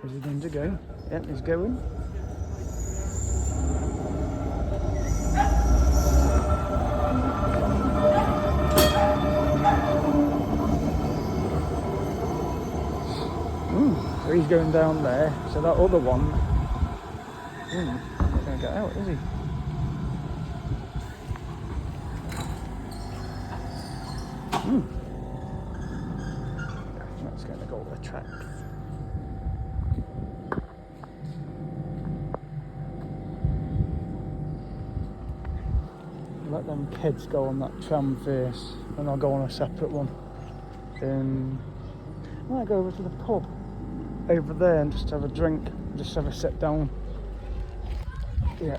Is he going to go? Yep, he's going. So he's going down there. So that other one, not going to get out, is he? That's going to go up the tracks. Let them kids go on that tram first, and I'll go on a separate one. I might go over to the pub over there and just have a drink, just have a sit down. Yeah.